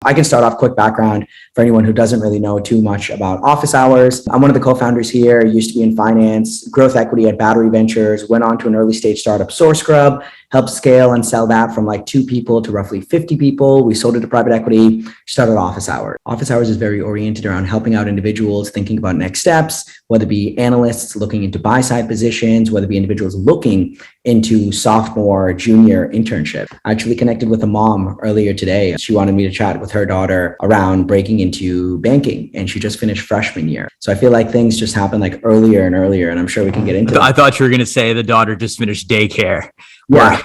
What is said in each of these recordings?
I can start off quick background for anyone who doesn't really know too much about office hours. I'm one of the co-founders here, used to be in finance, growth equity at Battery Ventures, went on to an early stage startup, Source Scrub, helped scale and sell that from like 2 people to roughly 50 people. We sold it to private equity, started Office Hours. Office Hours is very oriented around helping out individuals thinking about next steps, whether it be analysts looking into buy-side positions, whether it be individuals looking into sophomore, junior internship. I actually connected with a mom earlier today. She wanted me to chat with her daughter around breaking into banking, and she just finished freshman year. So I feel like things just happen like earlier and earlier, and I'm sure we can get into it. I thought you were going to say the daughter just finished daycare. Yeah.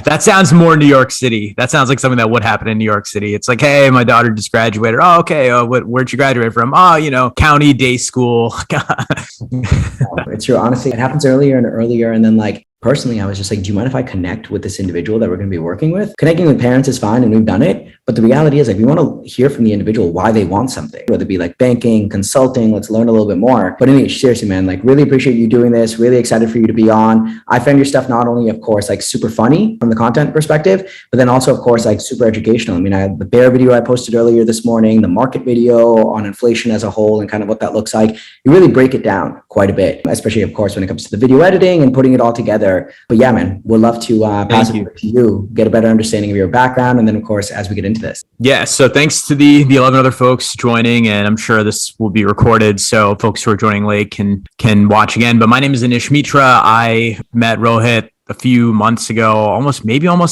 That sounds more New York City. That sounds like something that would happen in New York City. It's like, hey, my daughter just graduated. Oh, okay. Where'd you graduate from? Oh, county day school. It's true. Honestly, it happens earlier and earlier. And then personally, I was just like, do you mind if I connect with this individual that we're going to be working with? Connecting with parents is fine, and we've done it. But the reality is we want to hear from the individual why they want something, whether it be banking, consulting, let's learn a little bit more. But anyway, seriously, man, really appreciate you doing this. Really excited for you to be on. I found your stuff not only, of course, super funny from the content perspective, but then also, of course, super educational. I mean, I had the bear video I posted earlier this morning, the market video on inflation as a whole and kind of what that looks like. You really break it down quite a bit, especially, of course, when it comes to the video editing and putting it all together. But yeah, man, we'd love to pass it over to you, get a better understanding of your background. And then, of course, as we get into this. Yeah. So thanks to the 11 other folks joining, and I'm sure this will be recorded, so folks who are joining late can watch again. But my name is Anish Mitra. I met Rohit a few months ago, almost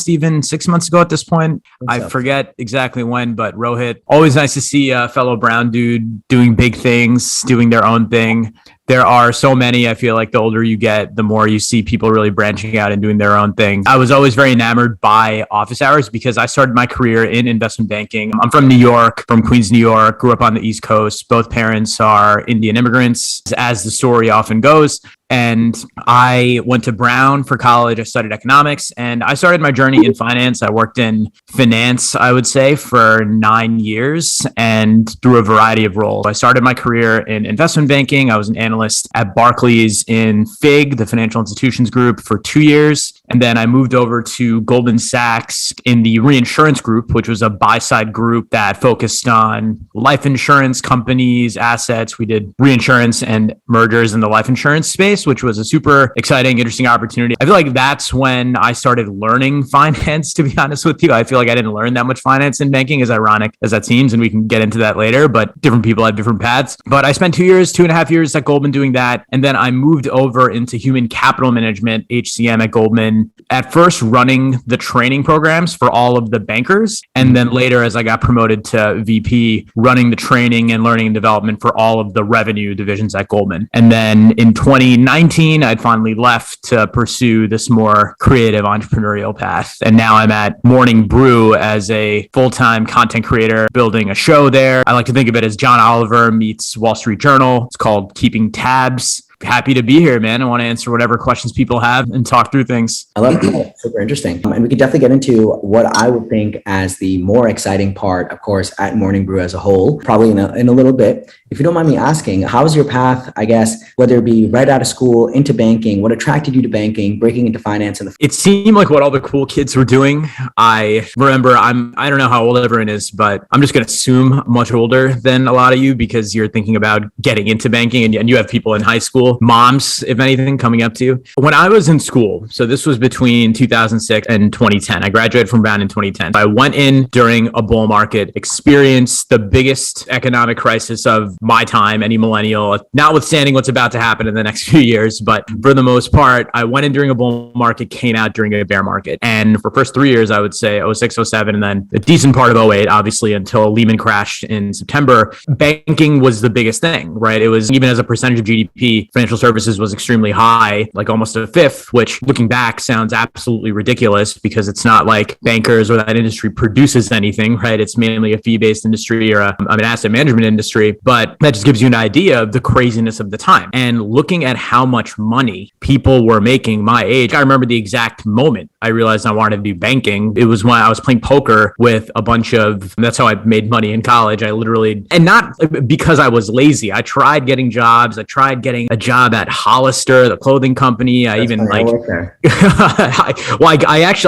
even 6 months ago at this point. I forget exactly when, but Rohit, always nice to see a fellow brown dude doing big things, doing their own thing. There are so many. I feel like the older you get, the more you see people really branching out and doing their own thing. I was always very enamored by office hours because I started my career in investment banking. I'm from New York, from Queens, New York, grew up on the East Coast. Both parents are Indian immigrants, as the story often goes. And I went to Brown for college. I studied economics, and I started my journey in finance. I worked in finance, I would say, for 9 years and through a variety of roles. I started my career in investment banking. I was an analyst at Barclays in FIG, the Financial Institutions Group, for 2 years. And then I moved over to Goldman Sachs in the reinsurance group, which was a buy-side group that focused on life insurance companies, assets. We did reinsurance and mergers in the life insurance space, which was a super exciting, interesting opportunity. I feel like that's when I started learning finance, to be honest with you. I feel like I didn't learn that much finance in banking, as ironic as that seems, and we can get into that later, but different people have different paths. But I spent 2.5 years at Goldman doing that. And then I moved over into human capital management, HCM at Goldman, at first running the training programs for all of the bankers. And then later, as I got promoted to VP, running the training and learning and development for all of the revenue divisions at Goldman. And then in 2019, I'd finally left to pursue this more creative entrepreneurial path. And now I'm at Morning Brew as a full-time content creator, building a show there. I like to think of it as John Oliver meets Wall Street Journal. It's called Keeping Tabs. Happy to be here, man. I want to answer whatever questions people have and talk through things. I love it. Super interesting. And we could definitely get into what I would think as the more exciting part, of course, at Morning Brew as a whole, probably in a little bit. If you don't mind me asking, how's your path, I guess, whether it be right out of school into banking, what attracted you to banking, breaking into finance? It seemed like what all the cool kids were doing. I remember, I don't know how old everyone is, but I'm just going to assume much older than a lot of you because you're thinking about getting into banking and you have people in high school, moms, if anything, coming up to you. When I was in school, so this was between 2006 and 2010. I graduated from Brown in 2010. I went in during a bull market, experienced the biggest economic crisis of my time, any millennial, notwithstanding what's about to happen in the next few years. But for the most part, I went in during a bull market, came out during a bear market. And for the first 3 years, I would say 06, 07, and then a decent part of 08, obviously, until Lehman crashed in September. Banking was the biggest thing, right? It was, even as a percentage of GDP, financial services was extremely high, like almost a fifth, which looking back sounds absolutely ridiculous because it's not like bankers or that industry produces anything, right? It's mainly a fee-based industry or an asset management industry. But that just gives you an idea of the craziness of the time. And looking at how much money people were making my age, I remember the exact moment I realized I wanted to do banking. It was when I was playing poker with a bunch of, that's how I made money in college. I literally, and not because I was lazy. I tried getting jobs. I tried getting a job job at Hollister, the clothing company. I worked there.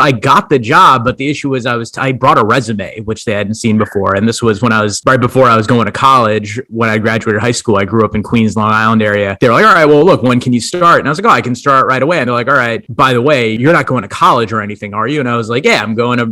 I got the job, but the issue was I brought a resume, which they hadn't seen before. And this was when right before I was going to college. When I graduated high school, I grew up in Queens, Long Island area. They were like, all right, well, look, when can you start? And I was like, oh, I can start right away. And they're like, all right, by the way, you're not going to college or anything, are you? And I was like, yeah,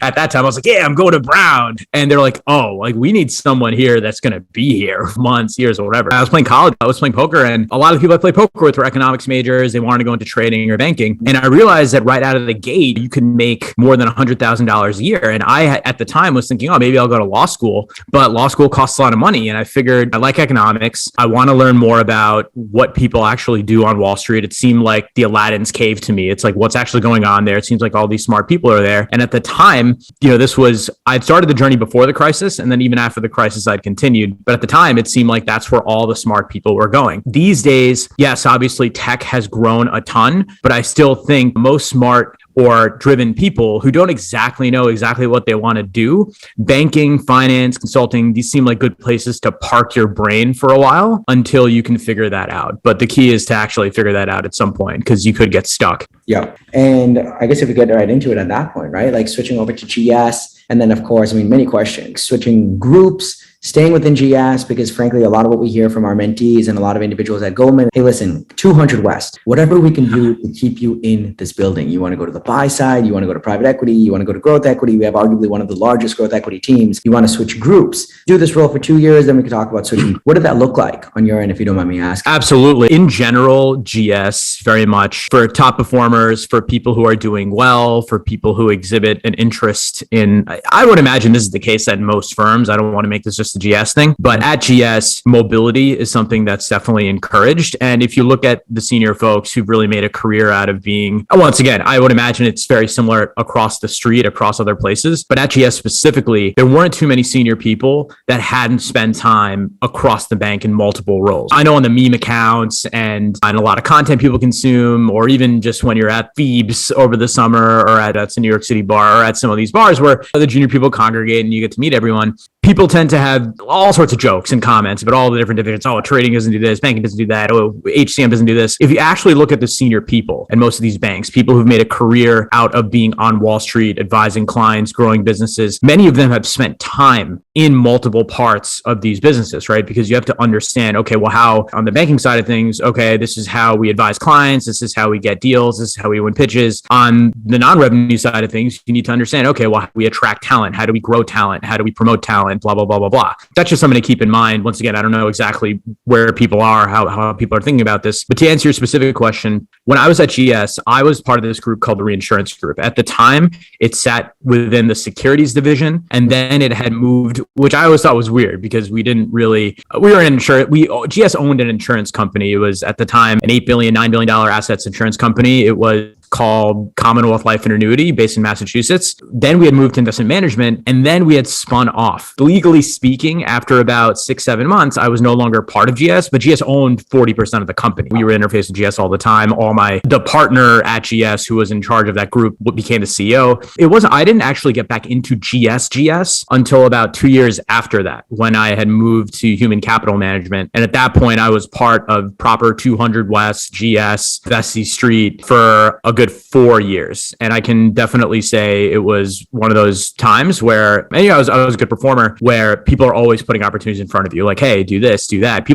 at that time, I was like, yeah, I'm going to Brown. And they're like, oh, like we need someone here that's going to be here months, years, or whatever. I was playing college. I was playing poker, and a lot of people I play poker with were economics majors. They wanted to go into trading or banking. And I realized that right out of the gate, you could make more than $100,000 a year. And I, at the time, was thinking, oh, maybe I'll go to law school. But law school costs a lot of money. And I figured I like economics. I want to learn more about what people actually do on Wall Street. It seemed like the Aladdin's cave to me. It's like, what's actually going on there? It seems like all these smart people are there. And at the time, I'd started the journey before the crisis. And then even after the crisis, I'd continued. But at the time, it seemed like that's where all the smart people were going. These days, yes, obviously tech has grown a ton, but I still think most smart or driven people who don't exactly know what they want to do, banking, finance, consulting, these seem like good places to park your brain for a while until you can figure that out. But the key is to actually figure that out at some point, because you could get stuck. Yeah. And I guess if we get right into it at that point, right? Like switching over to GS. And then, of course, many questions, switching groups, staying within GS, because frankly, a lot of what we hear from our mentees and a lot of individuals at Goldman, hey, listen, 200 West, whatever we can do to keep you in this building. You want to go to the buy side, you want to go to private equity, you want to go to growth equity. We have arguably one of the largest growth equity teams. You want to switch groups, do this role for 2 years, then we can talk about switching. What did that look like on your end, if you don't mind me asking? Absolutely. In general, GS very much for top performers, for people who are doing well, for people who exhibit an interest in, I would imagine this is the case at most firms. I don't want to make this just the GS thing, but at GS, mobility is something that's definitely encouraged. And if you look at the senior folks who've really made a career out of being, once again, I would imagine it's very similar across the street, across other places, but at GS specifically, there weren't too many senior people that hadn't spent time across the bank in multiple roles. I know on the meme accounts and on a lot of content people consume, or even just when you're at Phoebes over the summer, or that's a New York City bar, or at some of these bars where the junior people congregate and you get to meet everyone. People tend to have all sorts of jokes and comments about all the different divisions. Oh, trading doesn't do this, banking doesn't do that. Oh, HCM doesn't do this. If you actually look at the senior people and most of these banks, people who've made a career out of being on Wall Street, advising clients, growing businesses, many of them have spent time in multiple parts of these businesses, right? Because you have to understand, okay, well, how on the banking side of things, okay, this is how we advise clients. This is how we get deals. This is how we win pitches. On the non-revenue side of things, you need to understand, okay, well, we attract talent. How do we grow talent? How do we promote talent? Blah, blah, blah, blah, blah. That's just something to keep in mind. Once again, I don't know exactly where people are, how people are thinking about this. But to answer your specific question, when I was at GS, I was part of this group called the Reinsurance Group. At the time, it sat within the securities division, and then it had moved, which I always thought was weird because we were an insurance, GS owned an insurance company. It was at the time an $8 billion, $9 billion assets insurance company. It was called Commonwealth Life and Annuity based in Massachusetts. Then we had moved to investment management, and then we had spun off. Legally speaking, after about 6-7 months, I was no longer part of GS, but GS owned 40% of the company. We were interfacing with GS all the time. The partner at GS who was in charge of that group became the CEO. I didn't actually get back into GS until about 2 years after that, when I had moved to human capital management. And at that point, I was part of proper 200 West, GS, Vesey Street for a good 4 years. And I can definitely say it was one of those times where I was a good performer, where people are always putting opportunities in front of you. Like, hey, do this, do that.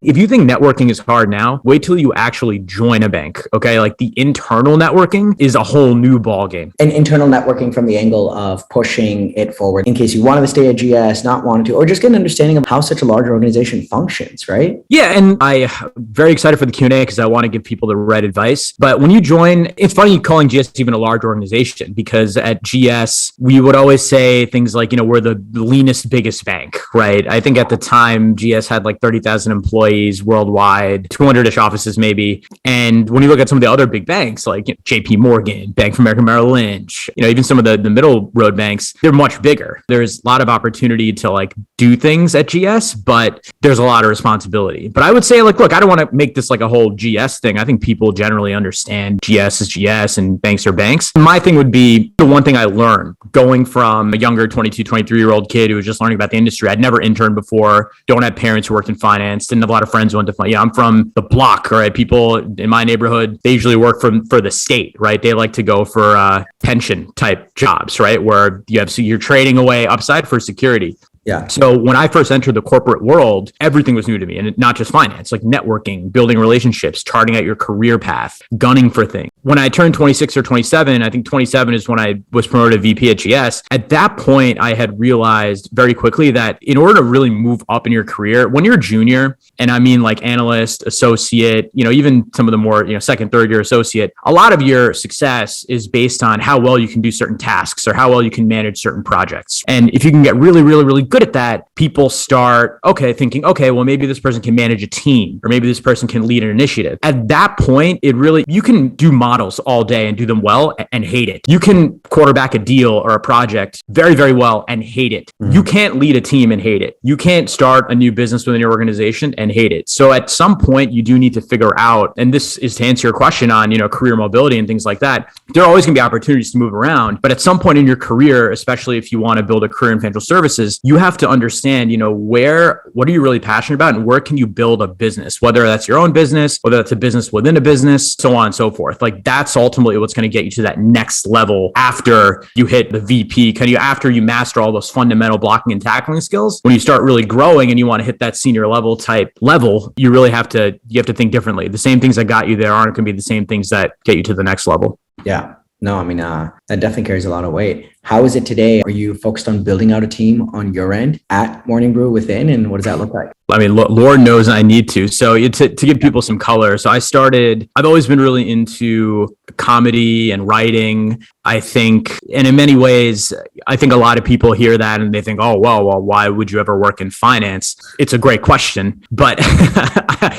If you think networking is hard now, wait till you actually join a bank. Okay. Like the internal networking is a whole new ball game. And internal networking from the angle of pushing it forward in case you wanted to stay at GS, not wanted to, or just get an understanding of how such a large organization functions, right? Yeah. And I'm very excited for the Q&A because I want to give people the right advice. But when you join, it's funny calling GS even a large organization, because at GS, we would always say things like, we're the leanest, biggest bank, right? I think at the time, GS had like 30,000 employees worldwide, 200-ish offices maybe. And when you look at some of the other big banks, like JP Morgan, Bank of America, Merrill Lynch, even some of the middle road banks, they're much bigger. There's a lot of opportunity to like do things at GS, but there's a lot of responsibility. But I would say, like, look, I don't want to make this like a whole GS thing. I think people generally understand GS is GS and banks are banks. My thing would be the one thing I learned going from a younger 22, 23-year-old kid who was just learning about the industry. I'd never interned before, don't have parents who worked in finance, didn't have a lot of friends who went to finance. Yeah, I'm from the block, right? People in my neighborhood, they usually work for the state, right? They like to go for pension type jobs, right? Where you're trading away upside for security. Yeah. So when I first entered the corporate world, everything was new to me, and not just finance, like networking, building relationships, charting out your career path, gunning for things. When I turned 26 or 27, I think 27 is when I was promoted to VP at GS. At that point, I had realized very quickly that in order to really move up in your career, when you're a junior, and I mean like analyst, associate, even some of the more, second, third year associate, a lot of your success is based on how well you can do certain tasks or how well you can manage certain projects. And if you can get really, really, really good at that, people start, thinking, well, maybe this person can manage a team, or maybe this person can lead an initiative. At that point, you can do models all day and do them well and hate it. You can quarterback a deal or a project very, very well and hate it. Mm-hmm. You can't lead a team and hate it. You can't start a new business within your organization and hate it. So at some point, you do need to figure out, and this is to answer your question on, career mobility and things like that. There are always going to be opportunities to move around, but at some point in your career, especially if you want to build a career in financial services, you have to understand, what are you really passionate about and where can you build a business, whether that's your own business, whether that's a business within a business, so on and so forth. Like that's ultimately what's going to get you to that next level after you hit the VP, after you master all those fundamental blocking and tackling skills. When you start really growing and you want to hit that senior level type level, you really have to think differently. The same things that got you there aren't going to be the same things that get you to the next level. Yeah. No, I mean, that definitely carries a lot of weight. How is it today? Are you focused on building out a team on your end at Morning Brew within? And what does that look like? I mean, Lord knows I need to. So to give people some color. So I've always been really into comedy and writing. I think, and in many ways, I think a lot of people hear that and they think, oh, well, why would you ever work in finance? It's a great question, but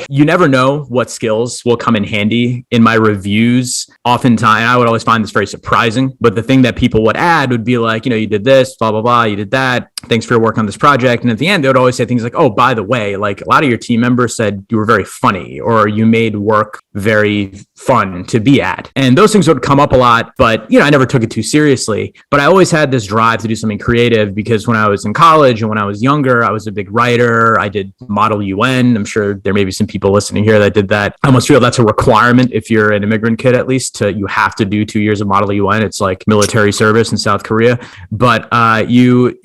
you never know what skills will come in handy. In my reviews, oftentimes, I would always find this very surprising, but the thing that people would add would be like, you did this, blah, blah, blah, you did that. Thanks for your work on this project. And at the end, they would always say things like, oh, by the way, like a lot of your team members said you were very funny, or you made work very fun to be at. And those things would come up a lot, but I never took it too seriously. But I always had this drive to do something creative because when I was in college and when I was younger, I was a big writer. I did Model UN. I'm sure there may be some people listening here that did that. I almost feel that's a requirement if you're an immigrant kid, at least you have to do 2 years of Model UN. It's like military service in South Korea. But you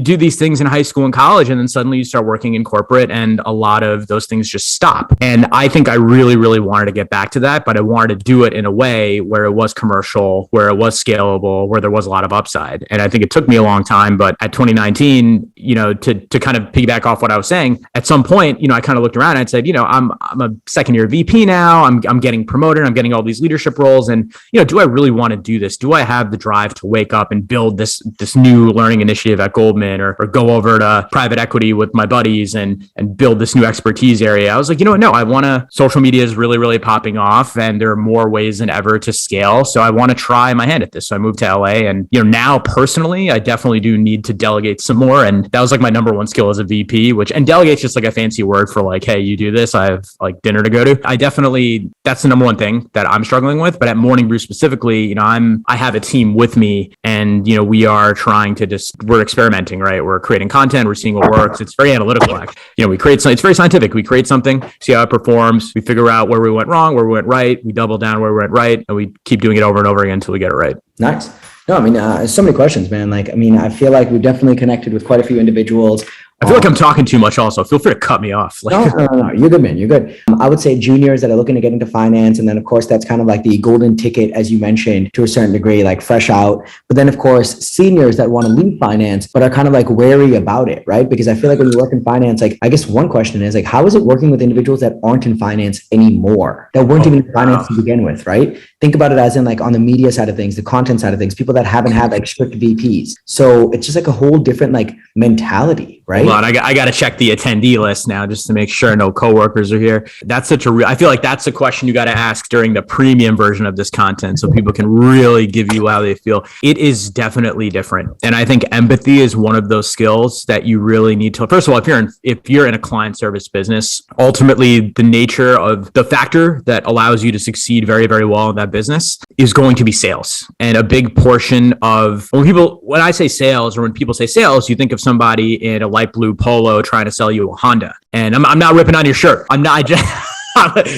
do these things in high school and college, and then suddenly you start working in corporate, and a lot of those things just stop. And I think I really, really wanted to get back to that, but I wanted to do it in a way where it was commercial, where it was scalable, where there was a lot of upside. And I think it took me a long time, but at 2019, to kind of piggyback off what I was saying, at some point, I kind of looked around and I said, I'm a second year VP now. I'm getting promoted. I'm getting all these leadership roles. And, do I really want to do this? Do I have the drive to wake up and build this new learning initiative at Goldman, or go over to private equity with my buddies and build this new expertise area? I was like, no, I want to, social media is really, really popping off, and there are more ways than ever to scale. So I want to try my hand at this. So I moved to LA, and, now personally, I definitely do need to delegate some more. And that was like my number one skill as a VP, and delegate's just like a fancy word for like, hey, you do this, I have like dinner to go to. That's the number one thing that I'm struggling with. But at Morning Brew specifically, I have a team with me, and, we are trying to we're experimenting, right? We're creating content, we're seeing what works. It's very analytical. We create something, it's very scientific. We create something, see how it performs. We figure out where we went wrong, where we went right. We double down where we went right, and we keep doing it over and over again until we get it right. Nice. No, I mean, so many questions, man. I feel like we've definitely connected with quite a few individuals. I feel like I'm talking too much also. Feel free to cut me off. No. You're good, man. You're good. I would say juniors that are looking to get into finance. And then, of course, that's kind of like the golden ticket, as you mentioned, to a certain degree, like fresh out. But then, of course, seniors that want to leave finance, but are kind of like wary about it, right? Because I feel like when you work in finance, I guess one question is how is it working with individuals that aren't in finance anymore, that weren't even in finance to begin with, right? Think about it as in on the media side of things, the content side of things, people that haven't had strict VPs. So it's just a whole different mentality, right? Hold on, I got to check the attendee list now just to make sure no coworkers are here. That's such a real, I feel like that's a question you got to ask during the premium version of this content so people can really give you how they feel. It is definitely different. And I think empathy is one of those skills that you really need to, first of all, if you're in a client service business, ultimately the nature of the factor that allows you to succeed very, very well in that business is going to be sales. And a big portion of when I say sales, or when people say sales, you think of somebody in a light blue polo trying to sell you a Honda. And I'm not ripping on your shirt. I'm not just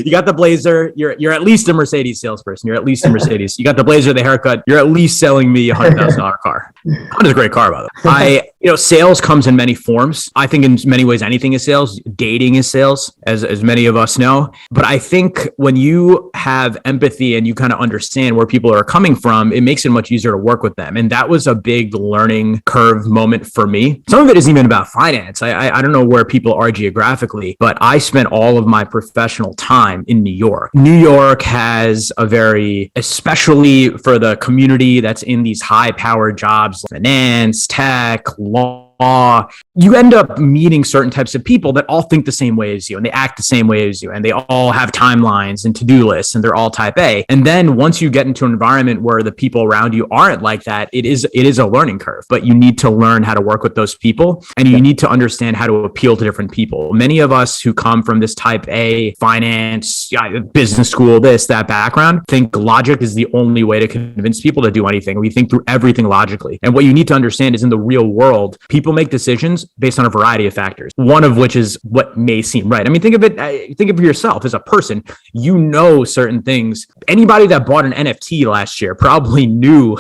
you got the blazer. You're at least a Mercedes salesperson. You're at least a Mercedes. You got the blazer, the haircut. You're at least selling me $100,000 car. Honda's a great car, by the way. Sales comes in many forms. I think in many ways, anything is sales. Dating is sales, as many of us know. But I think when you have empathy and you kind of understand where people are coming from, it makes it much easier to work with them. And that was a big learning curve moment for me. Some of it isn't even about finance. I don't know where people are geographically, but I spent all of my professional time in New York. New York has especially for the community that's in these high-powered jobs, finance, tech, law, you end up meeting certain types of people that all think the same way as you, and they act the same way as you, and they all have timelines and to-do lists, and they're all type A. And then once you get into an environment where the people around you aren't like that, it is a learning curve, but you need to learn how to work with those people, and you need to understand how to appeal to different people. Many of us who come from this type A finance, business school, that background, think logic is the only way to convince people to do anything. We think through everything logically. And what you need to understand is in the real world, people make decisions based on a variety of factors, one of which is what may seem right. I mean, think of yourself as a person. You know certain things. Anybody that bought an NFT last year probably knew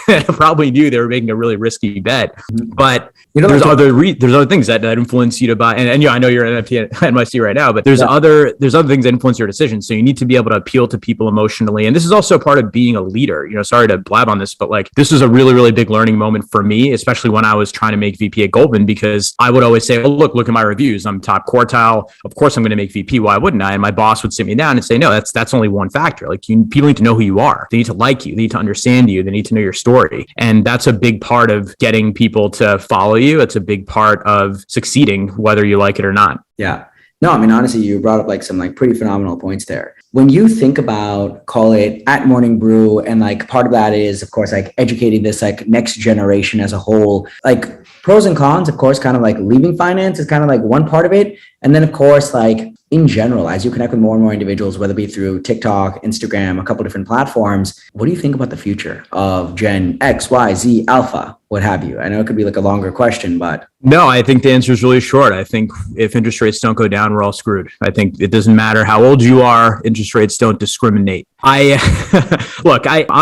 they were making a really risky bet. But there's other things that influence you to buy. And I know you're an NFT at NYC right now, but there's other things that influence your decisions. So you need to be able to appeal to people emotionally. And this is also part of being a leader. Sorry to blab on this, but this was a really, really big learning moment for me, especially when I was trying to make VP at Goldman, because I would always say, oh, look at my reviews. I'm top quartile. Of course I'm going to make VP. Why wouldn't I? And my boss would sit me down and say, no, that's only one factor. People need to know who you are. They need to like you. They need to understand you. They need to know your story. And that's a big part of getting people to follow you. It's a big part of succeeding, whether you like it or not. Yeah. No, I mean, honestly, you brought up some pretty phenomenal points there. When you think about, call it at Morning Brew, and part of that is, of course, educating this next generation as a whole, pros and cons, of course, kind of leaving finance is kind of one part of it. And then, of course, in general, as you connect with more and more individuals, whether it be through TikTok, Instagram, a couple different platforms, what do you think about the future of Gen X, Y, Z, Alpha, what have you? I know it could be a longer question, but. No, I think the answer is really short. I think if interest rates don't go down, we're all screwed. I think it doesn't matter how old you are. Interest rates don't discriminate. I'm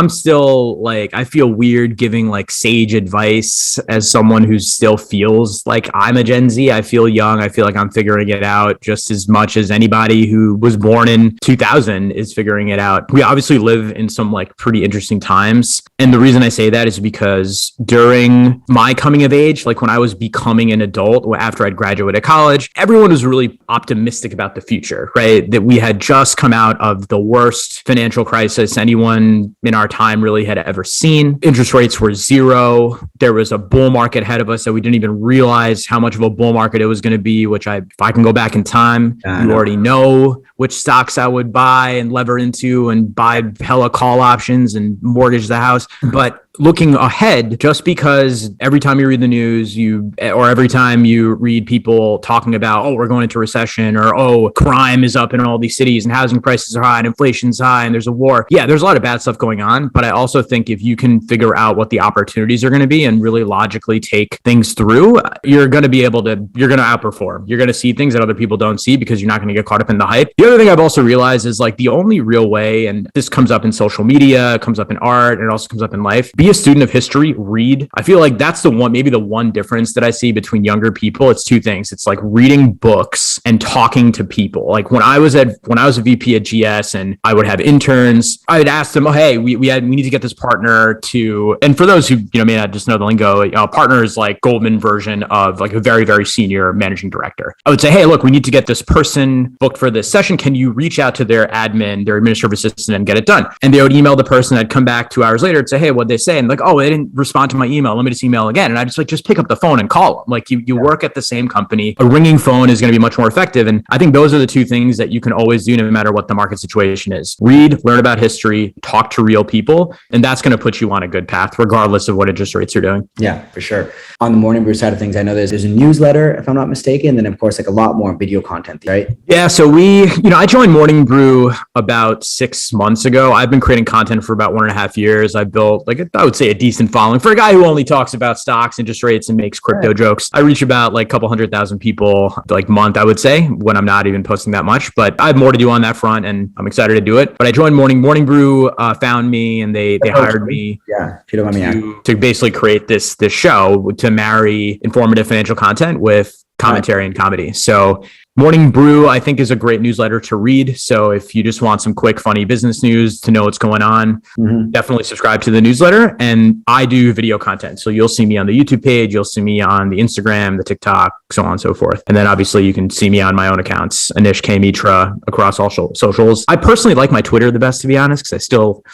still I feel weird giving sage advice as someone who still feels like I'm a Gen Z. I feel young. I feel like I'm figuring it out just as much as anybody who was born in 2000 is figuring it out. We obviously live in some pretty interesting times. And the reason I say that is because during my coming of age, when I was becoming an adult, after I'd graduated college, everyone was really optimistic about the future, right? That we had just come out of the worst financial crisis anyone in our time really had ever seen. Interest rates were zero. There was a bull market ahead of us that we didn't even realize how much of a bull market it was going to be, which if I can go back in time, you already know which stocks I would buy and lever into and buy hella call options and mortgage the house. But looking ahead, just because every time you read the news, or every time you read people talking about, oh, we're going into recession, or oh, crime is up in all these cities and housing prices are high and inflation's high and there's a war. Yeah, there's a lot of bad stuff going on. But I also think if you can figure out what the opportunities are going to be and really logically take things through, you're going to outperform. You're going to see things that other people don't see because you're not going to get caught up in the hype. The other thing I've also realized is the only real way, and this comes up in social media, it comes up in art, and it also comes up in life, be a student of history, read. I feel that's maybe the one difference that I see between younger people. It's two things. It's reading books and talking to people. When I was a VP at GS and I would have interns, I would ask them, oh, hey, we need to get this partner to, and for those who, may not just know the lingo, partner is Goldman version of a very, very senior managing director. I would say, hey, look, we need to get this person booked for this session. Can you reach out to their administrative assistant and get it done? And they would email the person. I'd come back 2 hours later and say, hey, what'd they say? day and like, oh, they didn't respond to my email. Let me just email again. And I just pick up the phone and call them. Like you work at the same company. A ringing phone is going to be much more effective. And I think those are the two things that you can always do no matter what the market situation is. Read, learn about history, talk to real people. And that's going to put you on a good path, regardless of what interest rates you're doing. Yeah, for sure. On the Morning Brew side of things, I know there's a newsletter, if I'm not mistaken, then of course, like a lot more video content, right? Yeah. So I joined Morning Brew about 6 months ago. I've been creating content for about 1.5 years. I built I would say a decent following for a guy who only talks about stocks, interest rates, and makes crypto jokes. I reach about like a couple 100,000 people like month, I would say, when I'm not even posting that much, but I have more to do on that front and I'm excited to do it. But I joined Morning Brew, found me and they hired me to basically create this show to marry informative financial content with commentary and comedy. So Morning Brew, I think, is a great newsletter to read. So if you just want some quick, funny business news to know what's going on, definitely subscribe to the newsletter. And I do video content. So you'll see me on the YouTube page. You'll see me on the Instagram, the TikTok, so on and so forth. And then obviously you can see me on my own accounts, Anish K Mitra, across all socials. I personally like my Twitter the best, to be honest, because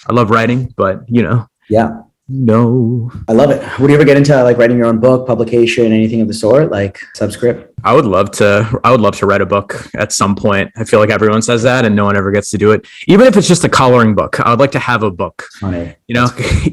I love writing, but Yeah. No. I love it. Would you ever get into like writing your own book, publication, anything of the sort, like subscript? I would love to write a book at some point. I feel like everyone says that and no one ever gets to do it. Even if it's just a coloring book, I would like to have a book. Funny.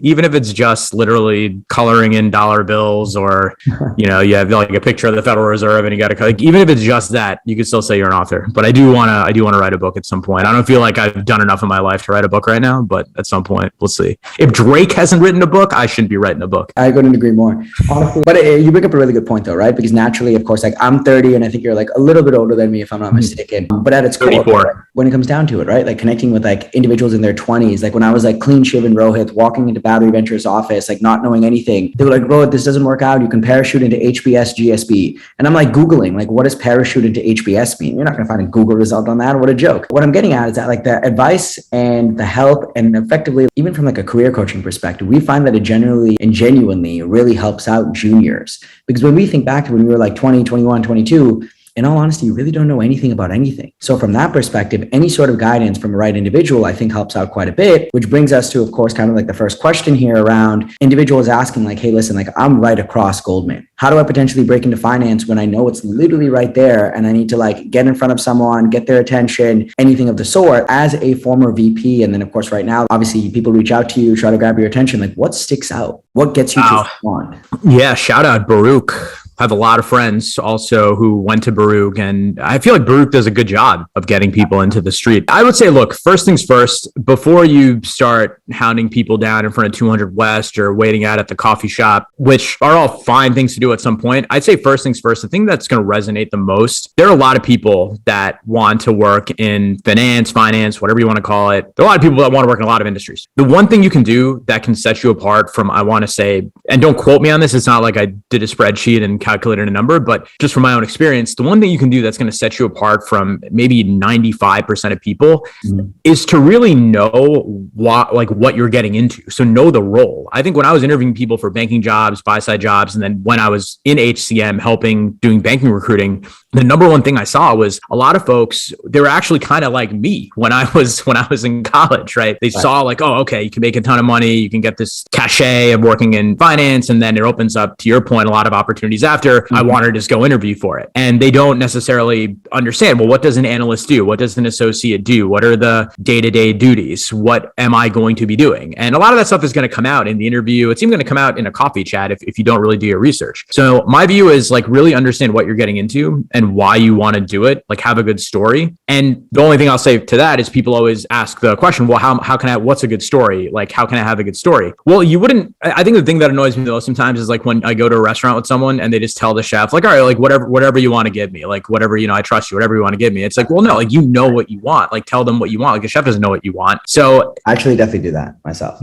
Even if it's just literally coloring in dollar bills or, you have like a picture of the Federal Reserve and you got to even if it's just that, you could still say you're an author. But I do want to write a book at some point. I don't feel like I've done enough in my life to write a book right now, but at some point we'll see. If Drake hasn't written a book, I shouldn't be writing a book. I couldn't agree more. Honestly, but you bring up a really good point though, right? Because naturally, of course, like I'm 30 and I think you're like a little bit older than me, if I'm not mistaken. But at its core, when it comes down to it, right? Like connecting with like individuals in their 20s, like when I was like clean shaven Rohit, walking into Battery Ventures office, like not knowing anything, they were like, Rohit, this doesn't work out. You can parachute into HBS GSB. And I'm like Googling, like, what does parachute into HBS mean? You're not going to find a Google result on that. What a joke. What I'm getting at is that like the advice and the help and effectively, even from like a career coaching perspective, we find that it generally and genuinely really helps out juniors. Because when we think back to when we were like 20, 21, 22, in all honesty, you really don't know anything about anything. So from that perspective, any sort of guidance from a right individual, I think helps out quite a bit, which brings us to, of course, kind of like the first question here around individuals asking like, hey, listen, like I'm right across Goldman. How do I potentially break into finance when I know it's literally right there and I need to like get in front of someone, get their attention, anything of the sort as a former VP? And then of course, right now, obviously people reach out to you, try to grab your attention. Like what sticks out? What gets you to respond? Yeah. Shout out Baruch. I have a lot of friends also who went to Baruch, and I feel like Baruch does a good job of getting people into the street. I would say, look, first things first, before you start hounding people down in front of 200 West or waiting out at the coffee shop, which are all fine things to do at some point, I'd say first things first, the thing that's going to resonate the most, there are a lot of people that want to work in finance, whatever you want to call it. There are a lot of people that want to work in a lot of industries. The one thing you can do that can set you apart from, I want to say, and don't quote me on this, it's not like I did a spreadsheet and calculated a number, but just from my own experience, the one thing you can do that's going to set you apart from maybe 95% of people is to really know what you're getting into. So know the role. I think when I was interviewing people for banking jobs, buy-side jobs, and then when I was in HCM doing banking recruiting, the number one thing I saw was a lot of folks, they were actually kind of like me when I was in college, right? They saw like, oh, okay, you can make a ton of money. You can get this cachet of working in finance. And then it opens up, to your point, a lot of opportunities after. I wanted to just go interview for it. And they don't necessarily understand, well, what does an analyst do? What does an associate do? What are the day-to-day duties? What am I going to be doing? And a lot of that stuff is going to come out in the interview. It's even going to come out in a coffee chat if you don't really do your research. So my view is like really understand what you're getting into and why you want to do it, like have a good story. And the only thing I'll say to that is people always ask the question, well, what's a good story? Like, how can I have a good story? Well, I think the thing that annoys me the most sometimes is like when I go to a restaurant with someone and they just tell the chef like, all right, like whatever you want to give me, like whatever, I trust you, whatever you want to give me. It's like, well, no, like, what you want, like tell them what you want. Like the chef doesn't know what you want. So I actually definitely do that myself.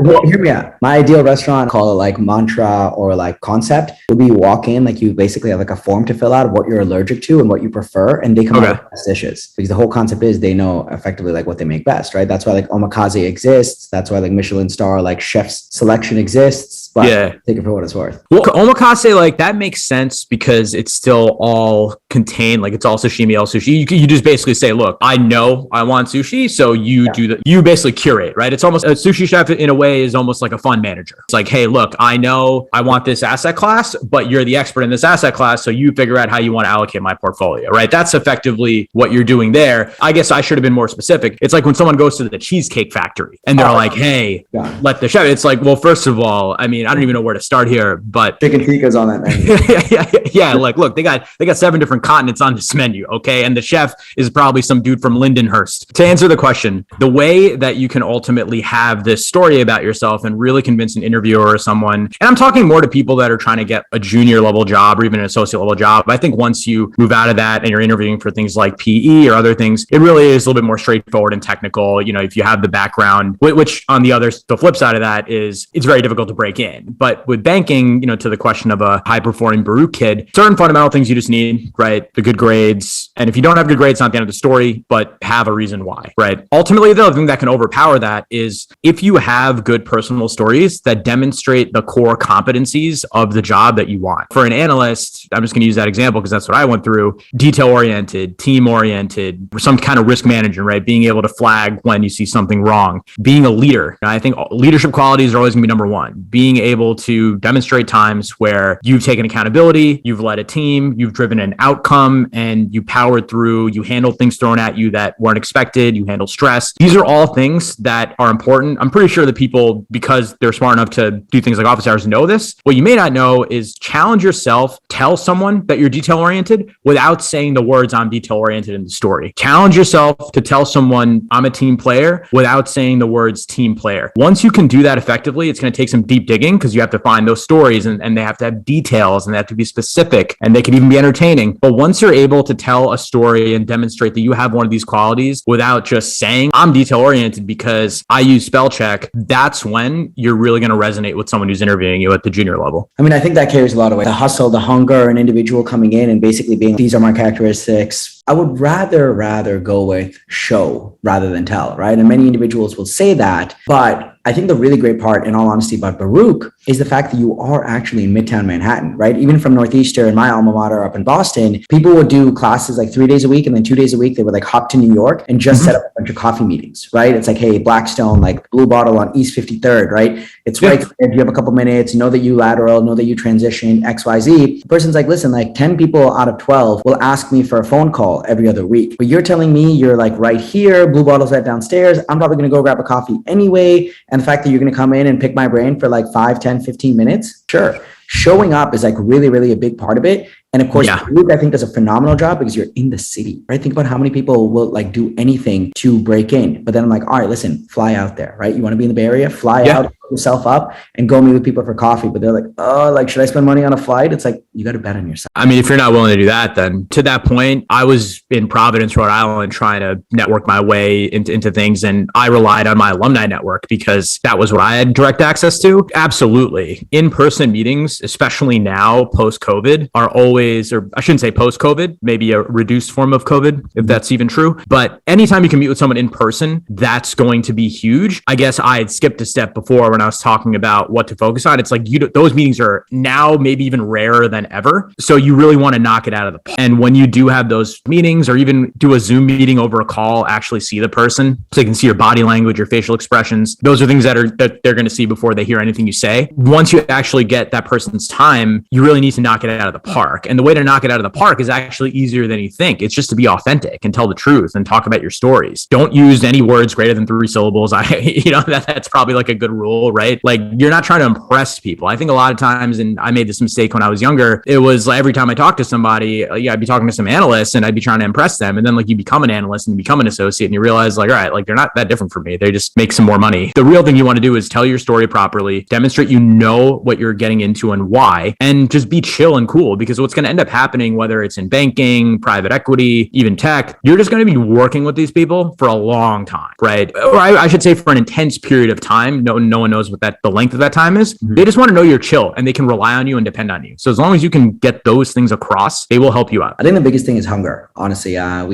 Well, hear me out. My ideal restaurant, call it like mantra or like concept, would be walk in, like you basically have like a form to fill out of what you're allergic to and what you prefer. And they come up with the best dishes because the whole concept is they know effectively like what they make best, right? That's why like omakase exists. That's why like Michelin star, like chef's selection exists. but Yeah. take it for what it's worth. Well, omakase, like that makes sense because it's still all contained. Like it's all sashimi, all sushi. You just basically say, look, I know I want sushi. So you do that. You basically curate, right? It's almost a sushi chef in a way is almost like a fund manager. It's like, hey, look, I know I want this asset class, but you're the expert in this asset class. So you figure out how you want to allocate my portfolio, right? That's effectively what you're doing there. I guess I should have been more specific. It's like when someone goes to the Cheesecake Factory and they're like, hey, let the chef. It's like, well, first of all, I mean, I don't even know where to start here, but chicken tikka's on that menu. yeah. Like, look, they got 7 different continents on this menu. Okay. And the chef is probably some dude from Lindenhurst. To answer the question, the way that you can ultimately have this story about yourself and really convince an interviewer or someone, and I'm talking more to people that are trying to get a junior level job or even an associate level job. I think once you move out of that and you're interviewing for things like PE or other things, it really is a little bit more straightforward and technical. You know, if you have the background, which on the flip side of that is it's very difficult to break in. But with banking, you know, to the question of a high performing Baruch kid, certain fundamental things you just need, right? The good grades. And if you don't have good grades, it's not the end of the story, but have a reason why, right? Ultimately, the other thing that can overpower that is if you have good personal stories that demonstrate the core competencies of the job that you want. For an analyst, I'm just going to use that example because that's what I went through. Detail oriented, team oriented, some kind of risk management, right? Being able to flag when you see something wrong. Being a leader. I think leadership qualities are always going to be number one. Being able to demonstrate times where you've taken accountability, you've led a team, you've driven an outcome, and you powered through, you handled things thrown at you that weren't expected, you handled stress. These are all things that are important. I'm pretty sure that people, because they're smart enough to do things like office hours, know this. What you may not know is challenge yourself, tell someone that you're detail oriented without saying the words I'm detail oriented in the story. Challenge yourself to tell someone I'm a team player without saying the words team player. Once you can do that effectively, it's going to take some deep digging because you have to find those stories and they have to have details and they have to be specific and they can even be entertaining. But once you're able to tell a story and demonstrate that you have one of these qualities without just saying I'm detail oriented because I use spell check, that's when you're really going to resonate with someone who's interviewing you at the junior level. I mean, I think that carries a lot of weight. The hustle, the hunger, an individual coming in and basically being, these are my characteristics. I would rather go with show rather than tell, right? And many individuals will say that, but I think the really great part, in all honesty, about Baruch is the fact that you are actually in Midtown Manhattan, right? Even from Northeastern, my alma mater up in Boston, people would do classes like 3 days a week, and then 2 days a week, they would like hop to New York and just set up a bunch of coffee meetings, right? It's like, hey, Blackstone, like Blue Bottle on East 53rd, right? It's right there. You have a couple minutes, know that you lateral, know that you transition, XYZ. The person's like, listen, like 10 people out of 12 will ask me for a phone call every other week. But you're telling me you're like right here, Blue Bottle's right downstairs. I'm probably going to go grab a coffee anyway. And the fact that you're going to come in and pick my brain for like 5, 10, 15 minutes, sure. Showing up is like really, really a big part of it. And of course, Luke, I think, does a phenomenal job because you're in the city, right? Think about how many people will like do anything to break in. But then I'm like, all right, listen, fly out there, right? You want to be in the Bay Area? Fly out, put yourself up and go meet with people for coffee. But they're like, oh, like, should I spend money on a flight? It's like, you got to bet on yourself. I mean, if you're not willing to do that, then to that point, I was in Providence, Rhode Island, trying to network my way into things. And I relied on my alumni network because that was what I had direct access to. Absolutely. In-person meetings, especially now post-COVID, are always, or I shouldn't say post-COVID, maybe a reduced form of COVID, if that's even true. But anytime you can meet with someone in person, that's going to be huge. I guess I had skipped a step before when I was talking about what to focus on. It's like those meetings are now maybe even rarer than ever. So you really want to knock it out of the park. And when you do have those meetings or even do a Zoom meeting over a call, actually see the person so you can see your body language, your facial expressions. Those are things that they're going to see before they hear anything you say. Once you actually get that person's time, you really need to knock it out of the park. And the way to knock it out of the park is actually easier than you think. It's just to be authentic and tell the truth and talk about your stories. Don't use any words greater than 3 syllables. That's probably like a good rule, right? Like you're not trying to impress people. I think a lot of times, and I made this mistake when I was younger, it was like every time I talked to somebody, I'd be talking to some analysts and I'd be trying to impress them. And then like you become an analyst and you become an associate and you realize like, all right, like they're not that different from me. They just make some more money. The real thing you want to do is tell your story properly, demonstrate you know what you're getting into and why, and just be chill and cool, because what's going to end up happening, whether it's in banking, private equity, even tech, you're just going to be working with these people for a long time, right? Or I should say for an intense period of time. No one knows what the length of that time is. Mhm. They just want to know you're chill and they can rely on you and depend on you. So as long as you can get those things across, they will help you out. I think the biggest thing is hunger. Honestly, I'm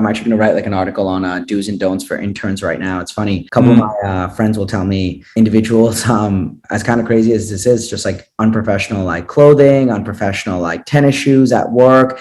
actually going to write like an article on do's and don'ts for interns right now. It's funny. A couple of my friends will tell me individuals, as kind of crazy as this is, just like unprofessional, like clothing, unprofessional, like tennis shoes at work,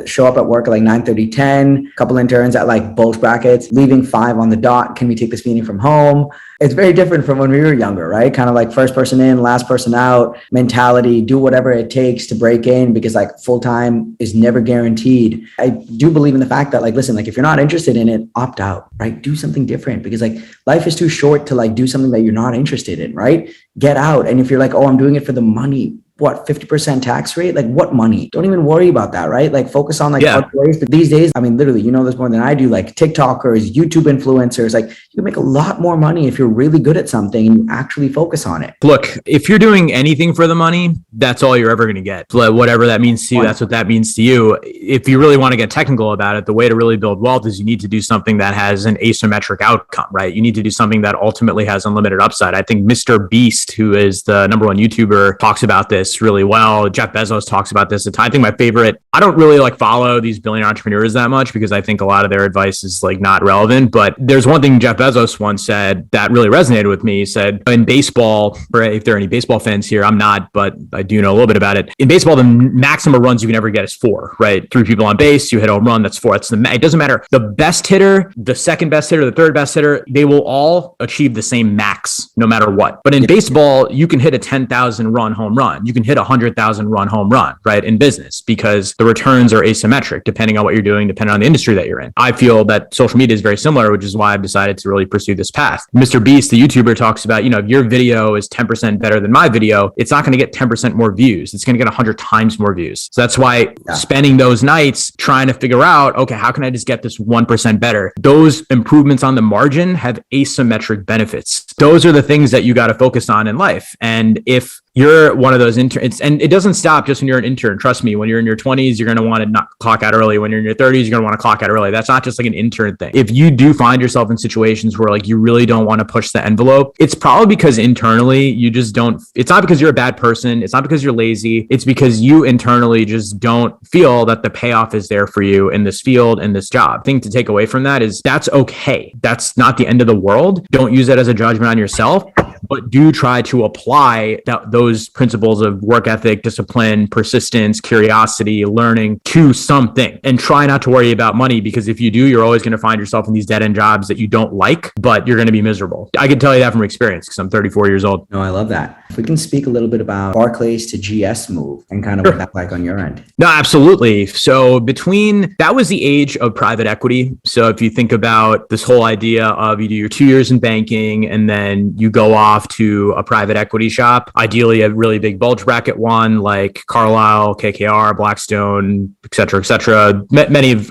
show up at work at like 9:30, 10, couple interns at like bulge brackets, leaving 5 on the dot. Can we take this meeting from home? It's very different from when we were younger, right? Kind of like first person in, last person out mentality, do whatever it takes to break in, because like full-time is never guaranteed. I do believe in the fact that like, listen, like if you're not interested in it, opt out, right? Do something different, because like life is too short to like do something that you're not interested in, right? Get out. And if you're like, oh, I'm doing it for the money, what, 50% tax rate? Like what money? Don't even worry about that, right? Like focus on like other ways. But these days, I mean, literally, you know this more than I do, like TikTokers, YouTube influencers, like you can make a lot more money if you're really good at something and you actually focus on it. Look, if you're doing anything for the money, that's all you're ever going to get. Whatever that means to you, that's what that means to you. If you really want to get technical about it, the way to really build wealth is you need to do something that has an asymmetric outcome, right? You need to do something that ultimately has unlimited upside. I think Mr. Beast, who is the number one YouTuber, talks about this really well. Jeff Bezos talks about this. I think my favorite, I don't really like follow these billionaire entrepreneurs that much because I think a lot of their advice is like not relevant. But there's one thing Jeff Bezos once said that really resonated with me. He said in baseball, or if there are any baseball fans here, I'm not, but I do know a little bit about it. In baseball, the maximum runs you can ever get is 4, right? 3 people on base, you hit a home run, that's 4. It doesn't matter. The best hitter, the second best hitter, the third best hitter, they will all achieve the same max no matter what. But in baseball, you can hit a 10,000 run home run. You can hit a 100,000 run home run, right? In business, because the returns are asymmetric depending on what you're doing, depending on the industry that you're in. I feel that social media is very similar, which is why I've decided to really pursue this path. Mr. Beast, the YouTuber, talks about, if your video is 10% better than my video, it's not going to get 10% more views. It's going to get 100 times more views. So that's why spending those nights trying to figure out, okay, how can I just get this 1% better? Those improvements on the margin have asymmetric benefits. Those are the things that you got to focus on in life. And if you're one of those interns, and it doesn't stop just when you're an intern. Trust me, when you're in your 20s, you're going to want to not clock out early. When you're in your 30s, you're going to want to clock out early. That's not just like an intern thing. If you do find yourself in situations where like you really don't want to push the envelope, it's probably because internally you just don't, it's not because you're a bad person. It's not because you're lazy. It's because you internally just don't feel that the payoff is there for you in this field, in this job. The thing to take away from that is that's okay. That's not the end of the world. Don't use that as a judgment on yourself, but do try to apply those principles of work ethic, discipline, persistence, curiosity, learning to something, and try not to worry about money, because if you do, you're always going to find yourself in these dead-end jobs that you don't like, but you're going to be miserable. I can tell you that from experience because I'm 34 years old. No, I love that. If we can speak a little bit about Barclays to GS move and kind of what that's like on your end. No, absolutely. So that was the age of private equity. So if you think about this whole idea of you do your 2 years in banking and then you go off to a private equity shop, ideally a really big bulge bracket one like Carlyle, KKR, Blackstone, et cetera, et cetera.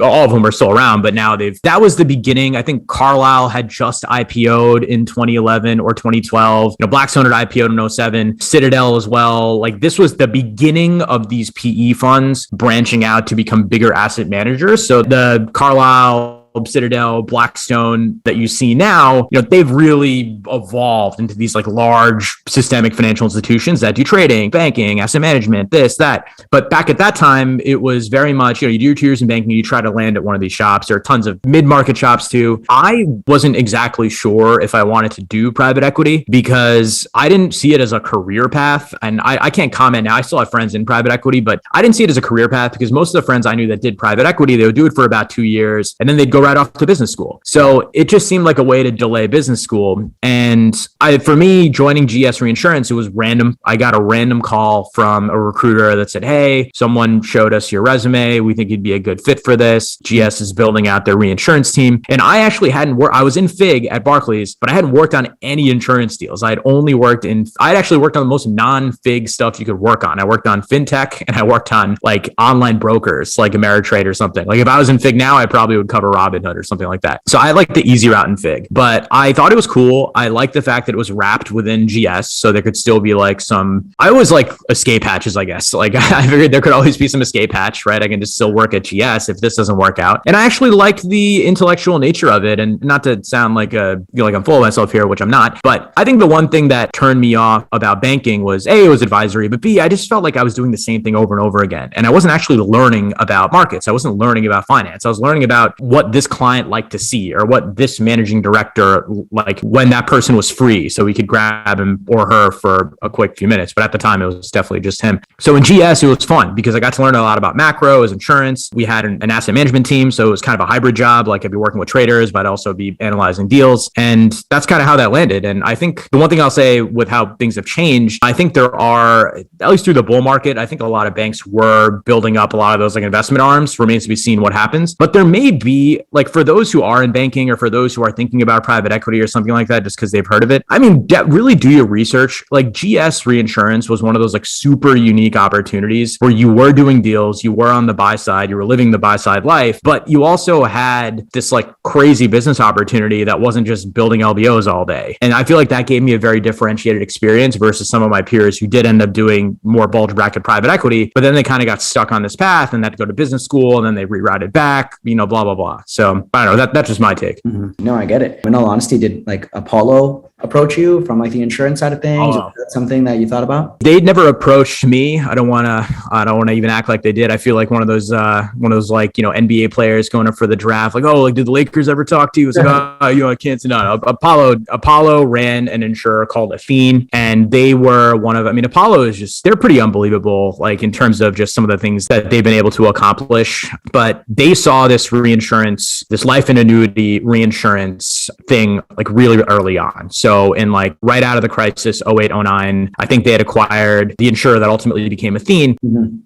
All of them are still around, but now that was the beginning. I think Carlyle had just IPO'd in 2011 or 2012. Blackstone had IPO'd in 2007, Citadel as well. Like this was the beginning of these PE funds branching out to become bigger asset managers. So the Carlyle, Citadel, Blackstone that you see now, they've really evolved into these like large systemic financial institutions that do trading, banking, asset management, this, that. But back at that time, it was very much, you do your 2 years in banking, you try to land at one of these shops. There are tons of mid-market shops too. I wasn't exactly sure if I wanted to do private equity because I didn't see it as a career path. And I can't comment now. I still have friends in private equity, but I didn't see it as a career path because most of the friends I knew that did private equity, they would do it for about 2 years and then they'd go right off to business school. So it just seemed like a way to delay business school. And for me, joining GS Reinsurance, it was random. I got a random call from a recruiter that said, hey, someone showed us your resume. We think you'd be a good fit for this. GS is building out their reinsurance team. And I actually hadn't worked, I was in FIG at Barclays, but I hadn't worked on any insurance deals. I'd actually worked on the most non-FIG stuff you could work on. I worked on fintech and I worked on like online brokers like Ameritrade or something. Like if I was in FIG now, I probably would cover Rob Robinhood or something like that. So I like the easy route in FIG, but I thought it was cool. I liked the fact that it was wrapped within GS. So there could still be like I always like escape hatches, I guess. Like I figured there could always be some escape hatch, right? I can just still work at GS if this doesn't work out. And I actually liked the intellectual nature of it. And not to sound like I'm full of myself here, which I'm not, but I think the one thing that turned me off about banking was A, it was advisory, but B, I just felt like I was doing the same thing over and over again. And I wasn't actually learning about markets. I wasn't learning about finance. I was learning about what this client liked to see or what this managing director, like when that person was free so we could grab him or her for a quick few minutes. But at the time, it was definitely just him. So in GS, it was fun because I got to learn a lot about macro, as insurance. We had an asset management team. So it was kind of a hybrid job. Like I'd be working with traders, but I'd also be analyzing deals. And that's kind of how that landed. And I think the one thing I'll say with how things have changed, I think there are, at least through the bull market, I think a lot of banks were building up a lot of those like investment arms. Remains to be seen what happens. But there may be, like for those who are in banking or for those who are thinking about private equity or something like that, just because they've heard of it. I mean, really do your research. Like GS Reinsurance was one of those like super unique opportunities where you were doing deals, you were on the buy side, you were living the buy side life, but you also had this like crazy business opportunity that wasn't just building LBOs all day. And I feel like that gave me a very differentiated experience versus some of my peers who did end up doing more bulge bracket private equity, but then they kind of got stuck on this path and had to go to business school and then they rerouted back, blah, blah, blah. So I don't know, that's just my take. Mm-hmm. No, I get it. In all honesty, did like Apollo approach you from like the insurance side of things? Is that something that you thought about? They'd never approached me. I don't want to even act like they did. I feel like one of those like, NBA players going up for the draft. Like, oh, like did the Lakers ever talk to you? It's like, I can't say no. Apollo ran an insurer called Athene, and they were Apollo is just, they're pretty unbelievable. Like in terms of just some of the things that they've been able to accomplish, but they saw this reinsurance, this life and annuity reinsurance thing like really early on. So in like right out of the crisis, 08, 09, I think they had acquired the insurer that ultimately became Athene,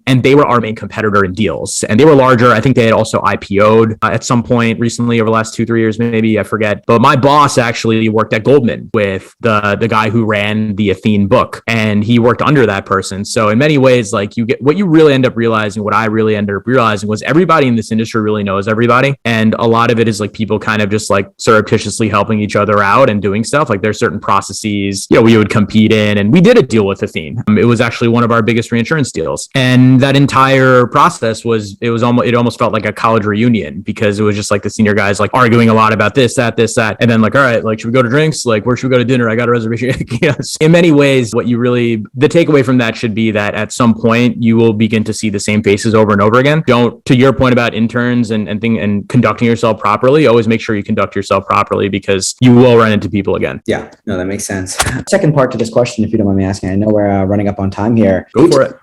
and they were our main competitor in deals. And they were larger. I think they had also IPO'd at some point recently over the last 2-3 years, maybe, I forget. But my boss actually worked at Goldman with the guy who ran the Athene book, and he worked under that person. So in many ways, like you get what you really end up realizing, what I really ended up realizing was everybody in this industry really knows everybody. And a lot of it is like people kind of just like surreptitiously helping each other out and doing stuff. Like there's certain processes, we would compete in, and we did a deal with Athene. It was actually one of our biggest reinsurance deals. And that entire process it almost felt like a college reunion because it was just like the senior guys like arguing a lot about this, that. And then like, all right, like, should we go to drinks? Like, where should we go to dinner? I got a reservation. Yes. In many ways, the takeaway from that should be that at some point you will begin to see the same faces over and over again. To your point about interns and conducting yourself properly, always make sure you conduct yourself properly because you will run into people again. Yeah, no, that makes sense. Second part to this question, if you don't mind me asking, I know we're running up on time here. Go for it.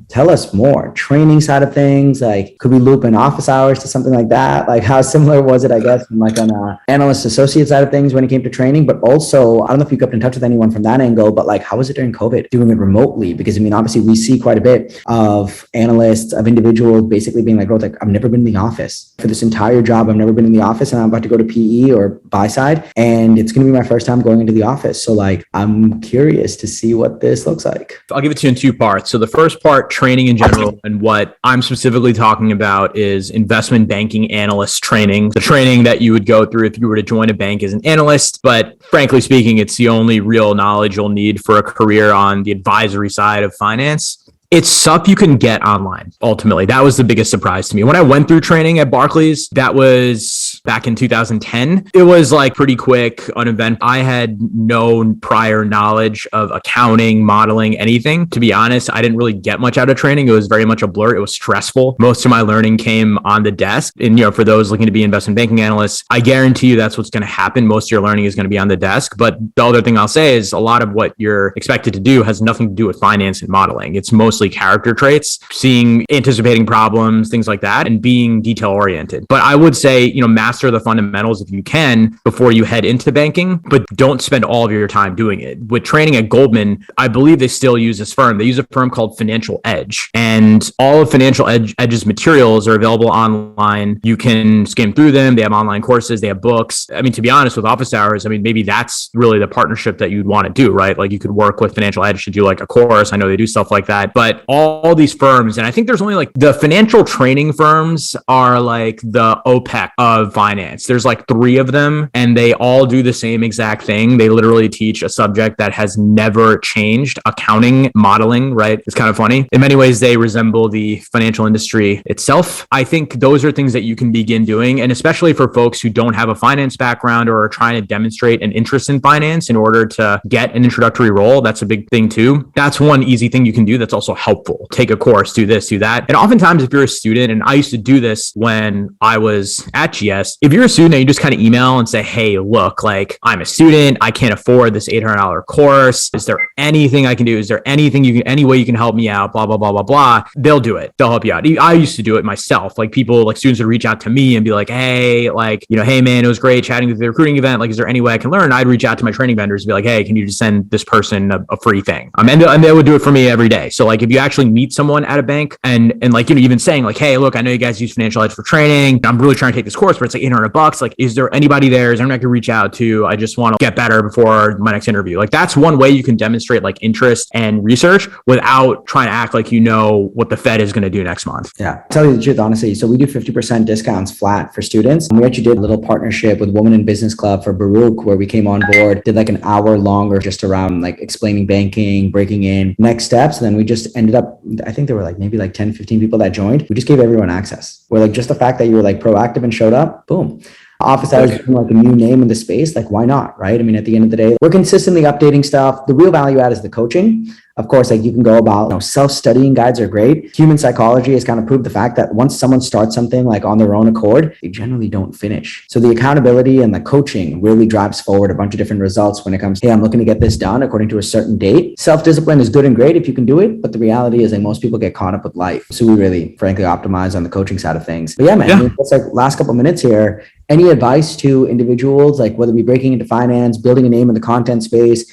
Tell us more. Training side of things, like could we loop in office hours to something like that? Like how similar was it, I guess, from like an analyst associate side of things when it came to training, but also, I don't know if you kept in touch with anyone from that angle, but like how was it during COVID doing it remotely? Because obviously we see quite a bit of analysts, of individuals basically being like, I've never been in the office for this entire job. I've never been in the office and I'm about to go to PE or buy side. And it's going to be my first time going into the office. So like, I'm curious to see what this looks like. I'll give it to you in two parts. So the first part, training in general, and what I'm specifically talking about is investment banking analyst training, the training that you would go through if you were to join a bank as an analyst. But frankly speaking, it's the only real knowledge you'll need for a career on the advisory side of finance. It's stuff you can get online. Ultimately, that was the biggest surprise to me. When I went through training at Barclays, that was back in 2010. It was like pretty quick, uneventful. I had no prior knowledge of accounting, modeling, anything. To be honest, I didn't really get much out of training. It was very much a blur. It was stressful. Most of my learning came on the desk. And, for those looking to be investment banking analysts, I guarantee you that's what's going to happen. Most of your learning is going to be on the desk. But the other thing I'll say is a lot of what you're expected to do has nothing to do with finance and modeling. It's mostly character traits, anticipating problems, things like that, and being detail oriented. But I would say, master the fundamentals if you can before you head into banking, but don't spend all of your time doing it. With training at Goldman, I believe they still use this firm. They use a firm called Financial Edge, and all of Financial Edge's materials are available online. You can skim through them. They have online courses. They have books. To be honest, with office hours, maybe that's really the partnership that you'd want to do, right? Like you could work with Financial Edge to do like a course. I know they do stuff like that, but all these firms, and I think there's only like the financial training firms are like the OPEC of finance. finance. There's like 3 of them and they all do the same exact thing. They literally teach a subject that has never changed, accounting, modeling, right? It's kind of funny. In many ways, they resemble the financial industry itself. I think those are things that you can begin doing. And especially for folks who don't have a finance background or are trying to demonstrate an interest in finance in order to get an introductory role, that's a big thing too. That's one easy thing you can do that's also helpful. Take a course, do this, do that. And oftentimes if you're a student, and I used to do this when I was at GS, if you're a student and you just kind of email and say, hey, look, like I'm a student, I can't afford this $800 course. Is there anything I can do? Is there anything any way you can help me out? Blah, blah, blah, blah, blah. They'll do it. They'll help you out. I used to do it myself. Like people, like students would reach out to me and be like, hey, like, hey man, it was great chatting with the recruiting event. Like, is there any way I can learn? I'd reach out to my training vendors and be like, hey, can you just send this person a free thing? And they would do it for me every day. So like if you actually meet someone at a bank and like, even saying like, hey, look, I know you guys use Financial Edge for training. I'm really trying to take this course, but it's like $800. Like, is there anybody there? Is there anyone I can reach out to? I just want to get better before my next interview. Like that's one way you can demonstrate like interest and research without trying to act like you know what the Fed is going to do next month. Yeah, tell you the truth, honestly. So we do 50% discounts flat for students. And we actually did a little partnership with Women in Business Club for Baruch, where we came on board, did like an hour longer just around like explaining banking, breaking in next steps. And then we just ended up, I think there were like maybe like 10, 15 people that joined. We just gave everyone access. Where like just the fact that you were like proactive and showed up, boom. Office hours is like a new name in the space. Like, why not? Right. I mean, at the end of the day, we're consistently updating stuff. The real value add is the coaching. Of course, like you can go about, self-studying guides are great. Human psychology has kind of proved the fact that once someone starts something like on their own accord, they generally don't finish. So the accountability and the coaching really drives forward a bunch of different results when it comes, hey, I'm looking to get this done according to a certain date. Self-discipline is good and great if you can do it. But the reality is like most people get caught up with life. So we really, frankly, optimize on the coaching side of things. But yeah, man, I mean, it's like last couple of minutes here. Any advice to individuals, like whether it be breaking into finance, building a name in the content space,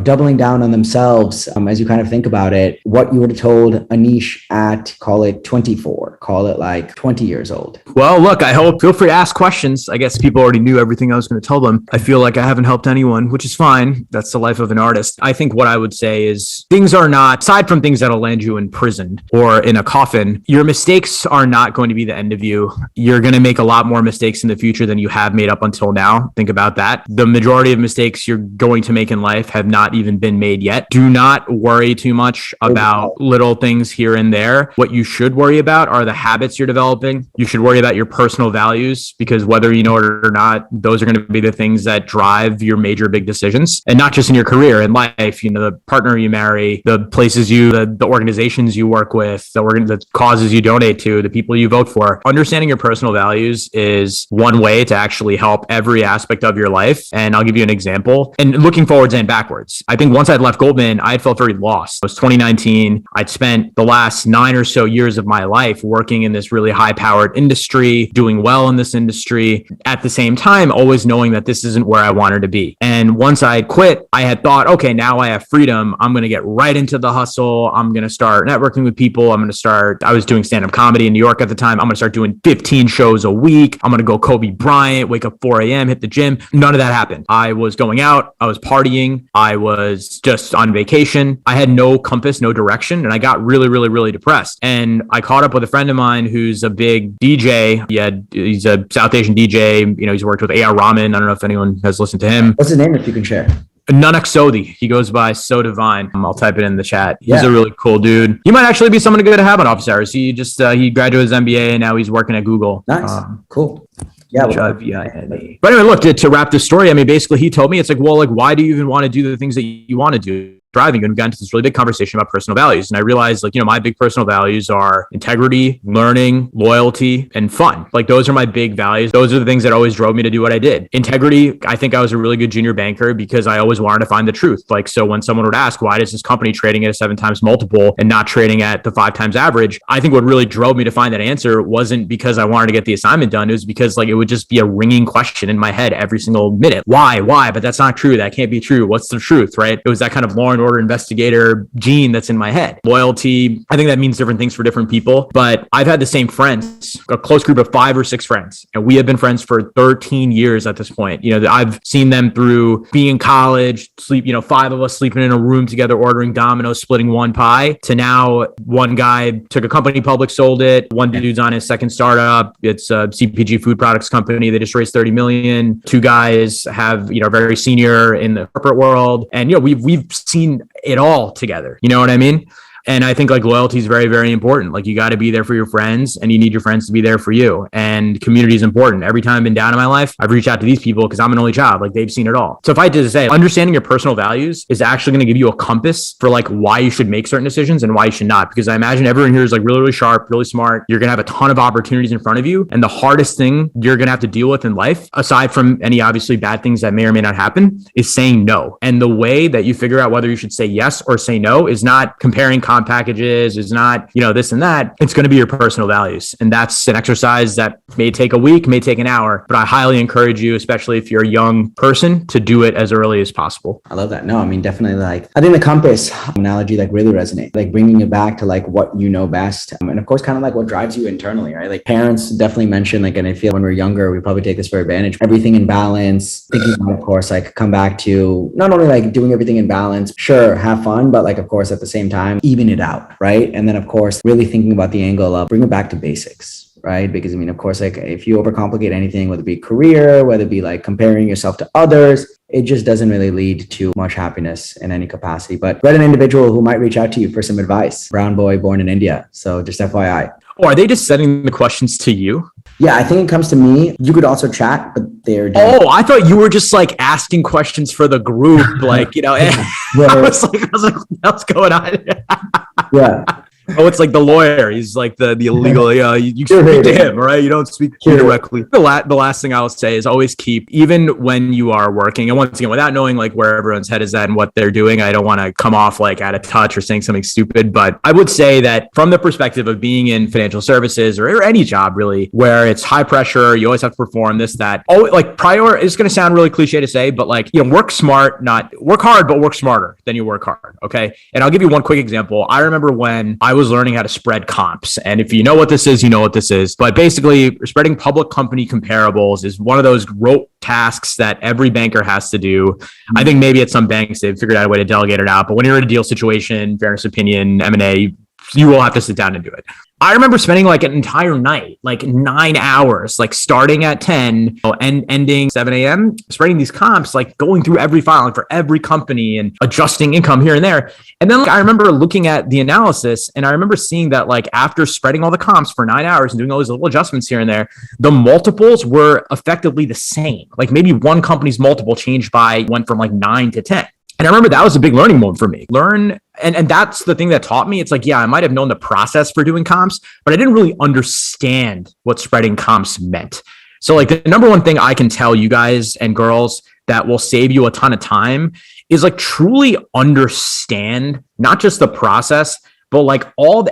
doubling down on themselves as you kind of think about it, what you would have told Anish at, call it 24, call it like 20 years old? Well, look, feel free to ask questions. I guess people already knew everything I was going to tell them. I feel like I haven't helped anyone, which is fine. That's the life of an artist. I think what I would say is things are not, aside from things that'll land you in prison or in a coffin, your mistakes are not going to be the end of you. You're going to make a lot more mistakes in the future than you have made up until now. Think about that. The majority of mistakes you're going to make in life have not even been made yet. Do not worry too much about little things here and there. What you should worry about are the habits you're developing. You should worry about your personal values, because whether you know it or not, those are going to be the things that drive your major big decisions. And not just in your career, in life, the partner you marry, the places the organizations you work with, the causes you donate to, the people you vote for. Understanding your personal values is one way to actually help every aspect of your life. And I'll give you an example. And looking forwards and backwards, I think once I'd left Goldman, I had felt very lost. It was 2019. I'd spent the last 9 or so years of my life working in this really high-powered industry, doing well in this industry. At the same time, always knowing that this isn't where I wanted to be. And once I had quit, I had thought, okay, now I have freedom. I'm going to get right into the hustle. I'm going to start networking with people. I was doing stand-up comedy in New York at the time. I'm going to start doing 15 shows a week. I'm going to go Kobe Bryant, wake up 4 a.m., hit the gym. None of that happened. I was going out. I was partying. I was just on vacation. I had no compass, no direction. And I got really, really, really depressed. And I caught up with a friend of mine who's a big DJ. He's a South Asian DJ. He's worked with A.R. Rahman. I don't know if anyone has listened to him. What's his name, if you can share? Nanak Sodhi. He goes by So Divine. I'll type it in the chat. He's a really cool dude. He might actually be someone good to have on office hours. He just he graduated his MBA and now he's working at Google. Nice. Cool. Yeah. But anyway, look, to wrap this story, basically he told me, it's like, well, like, why do you even want to do the things that you want to do? Driving, and we got into this really big conversation about personal values. And I realized, my big personal values are integrity, learning, loyalty, and fun. Like, those are my big values. Those are the things that always drove me to do what I did. Integrity, I think I was a really good junior banker because I always wanted to find the truth. Like, so when someone would ask, why does this company trading at a 7 times multiple and not trading at the 5 times average? I think what really drove me to find that answer wasn't because I wanted to get the assignment done. It was because it would just be a ringing question in my head every single minute. Why? But that's not true. That can't be true. What's the truth, right? It was that kind of Law and order investigator gene that's in my head. Loyalty, I think that means different things for different people, but I've had the same friends, a close group of 5 or 6 friends, and we have been friends for 13 years at this point. I've seen them through being in college, 5 of us sleeping in a room together, ordering Domino's, splitting one pie, to now one guy took a company public, sold it. One dude's on his second startup. It's a CPG food products company. They just raised 30 million. 2 guys have, very senior in the corporate world. And, we've seen it all together. You know what I mean? And I think loyalty is very, very important. You got to be there for your friends, and you need your friends to be there for you. And community is important. Every time I've been down in my life, I've reached out to these people because I'm an only child. They've seen it all. So if I had to say, understanding your personal values is actually going to give you a compass for why you should make certain decisions and why you should not. Because I imagine everyone here is really, really sharp, really smart. You're going to have a ton of opportunities in front of you. And the hardest thing you're going to have to deal with in life, aside from any obviously bad things that may or may not happen, is saying no. And the way that you figure out whether you should say yes or say no is not comparing packages, is not, this and that. It's going to be your personal values. And that's an exercise that may take a week, may take an hour, but I highly encourage you, especially if you're a young person, to do it as early as possible. I love that. No, definitely I think the compass analogy really resonates, bringing it back to what you know best. And of course, kind of what drives you internally, right? Parents definitely mention, and I feel when we're younger, we probably take this for advantage, everything in balance, thinking about, of course, come back to not only doing everything in balance, sure, have fun, but of course, at the same time, even it out. Right. And then, of course, really thinking about the angle of bring it back to basics. Right. Because of course, if you overcomplicate anything, whether it be career, whether it be comparing yourself to others, it just doesn't really lead to much happiness in any capacity. But read an individual who might reach out to you for some advice. Brown boy born in India. So just FYI. Oh, are they just sending the questions to you? Yeah, I think it comes to me. You could also chat, but they're Oh, I thought you were just asking questions for the group. I was like, what's going on? Yeah. Oh, it's the lawyer. He's the illegal. You speak to him, right? You don't speak to directly. The last thing I'll say is always keep, even when you are working, and once again, without knowing where everyone's head is at and what they're doing, I don't want to come off out of touch or saying something stupid. But I would say that from the perspective of being in financial services or any job really, where it's high pressure, you always have to perform this, that. Oh, prior is going to sound really cliche to say, but work smart, not work hard, but work smarter than you work hard. Okay. And I'll give you one quick example. I remember when I was learning how to spread comps. And if you know what this is, you know what this is. But basically, spreading public company comparables is one of those rote tasks that every banker has to do. I think maybe at some banks, they've figured out a way to delegate it out. But when you're in a deal situation, fairness opinion, M&A, you will have to sit down and do it. I remember spending an entire night, 9 hours, starting at 10 and ending 7 a.m., spreading these comps, going through every filing for every company and adjusting income here and there. And then I remember looking at the analysis, and I remember seeing that after spreading all the comps for 9 hours and doing all these little adjustments here and there, the multiples were effectively the same. Maybe one company's multiple went from 9 to 10. And I remember that was a big learning moment for me. And that's the thing that taught me. It's I might have known the process for doing comps, but I didn't really understand what spreading comps meant. So the number one thing I can tell you guys and girls that will save you a ton of time is truly understand not just the process, but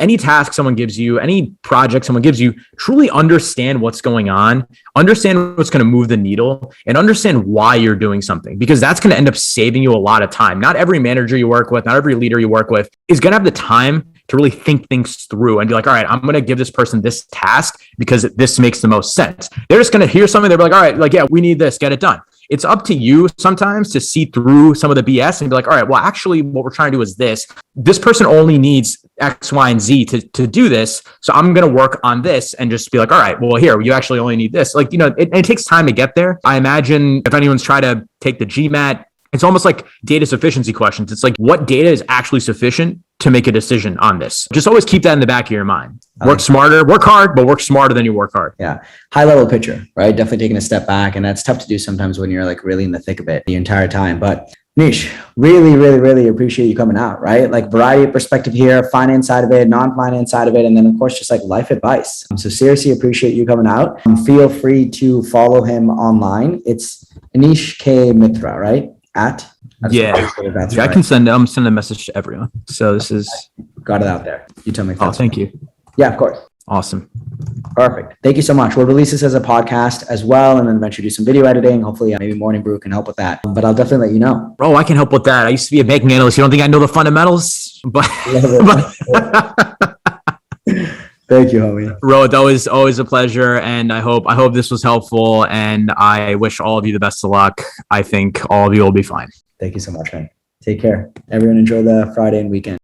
any task someone gives you, any project someone gives you, truly understand what's going on, understand what's going to move the needle, and understand why you're doing something, because that's going to end up saving you a lot of time. Not every manager you work with, not every leader you work with is going to have the time to really think things through and be all right, I'm going to give this person this task because this makes the most sense. They're just going to hear something. They'll be all right, yeah, we need this, get it done. It's up to you sometimes to see through some of the BS and be all right, well, actually what we're trying to do is this. This person only needs X, Y, and Z to do this. So I'm going to work on this and just be all right, well, here, you actually only need this. It takes time to get there. I imagine if anyone's tried to take the GMAT, it's almost like data sufficiency questions. It's what data is actually sufficient to make a decision on this. Just always keep that in the back of your mind. Work smarter, work hard, but work smarter than you work hard. Yeah. High level picture, right? Definitely taking a step back. And that's tough to do sometimes when you're really in the thick of it the entire time. But Anish, really, really, really appreciate you coming out, right? Variety of perspective here, finance side of it, non-finance side of it, and then of course, just life advice. So seriously appreciate you coming out. Feel free to follow him online. It's Anish K. Mitra, right? That's I can send a message to everyone. So this is got it out there. You tell me. Oh, thank you. Yeah, of course. Awesome. Perfect. Thank you so much. We'll release this as a podcast as well, and then eventually do some video editing. Hopefully, maybe Morning Brew can help with that. But I'll definitely let you know. Bro, I can help with that. I used to be a banking analyst. You don't think I know the fundamentals? But Thank you, homie. Rohit, that was always a pleasure, and I hope this was helpful. And I wish all of you the best of luck. I think all of you will be fine. Thank you so much, man. Take care. Everyone enjoy the Friday and weekend.